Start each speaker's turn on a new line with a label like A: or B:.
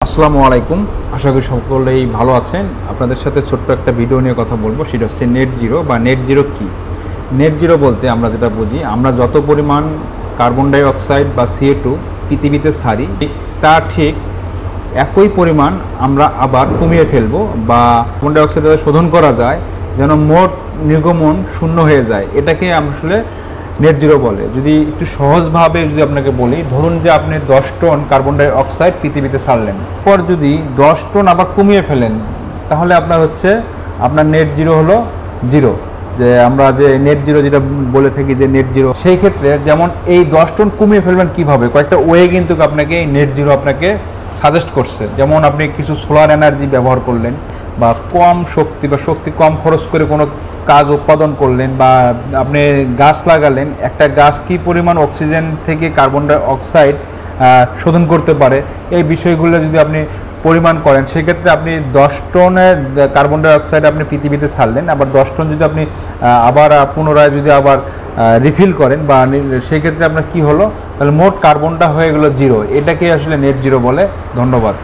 A: আসসালামু আলাইকুম। আশা করি সকলেই ভালো আছেন। আপনাদের সাথে ছোট্ট একটা ভিডিও নিয়ে কথা বলবো, সেটা হচ্ছে নেট জিরো বা নেট জিরো কী। নেট জিরো বলতে আমরা যেটা বুঝি, আমরা যত পরিমাণ কার্বন ডাই অক্সাইড বা CO2 পৃথিবীতে ছাড়ি, তা ঠিক একই পরিমাণ আমরা আবার কমিয়ে ফেলবো, বা কার্বন ডাই অক্সাইড শোধন করা যায়, যেন মোট নির্গমন শূন্য হয়ে যায়। এটাকে আসলে নেট জিরো বলে। যদি একটু সহজভাবে যদি আপনাকে বলি, ধরুন যে আপনি 10 টন কার্বন ডাই অক্সাইড পৃথিবীতে ছাড়লেন, পর যদি 10 টন আবার কমিয়ে ফেলেন, তাহলে আপনার নেট জিরো হলো জিরো। যে আমরা যে নেট জিরো যেটা বলে থাকি যে নেট জিরো, সেই ক্ষেত্রে যেমন এই 10 টন কমিয়ে ফেলবেন কীভাবে, কয়েকটা ওয়ে কিন্তু আপনাকে এই নেট জিরো আপনাকে সাজেস্ট করছে। যেমন আপনি কিছু সোলার এনার্জি ব্যবহার করলেন, বা কম শক্তি বা শক্তি কম খরচ করে কোনো কাজ উৎপাদন করলেন, বা আপনি গাছ লাগালেন। একটা গাছ কী পরিমাণ অক্সিজেন থেকে কার্বন ডাই অক্সাইড শোধন করতে পারে, এই বিষয়গুলো যদি আপনি পরিমাণ করেন, সেক্ষেত্রে আপনি 10 টনের কার্বন ডাই অক্সাইড আপনি পৃথিবীতে ছাড়লেন, আবার 10 টন যদি আপনি আবার পুনরায় যদি আবার রিফিল করেন, বা সেই ক্ষেত্রে আপনার কী হলো, তাহলে মোট কার্বনটা হয়ে গেলো জিরো। এটাকে আসলে নেট জিরো বলে। ধন্যবাদ।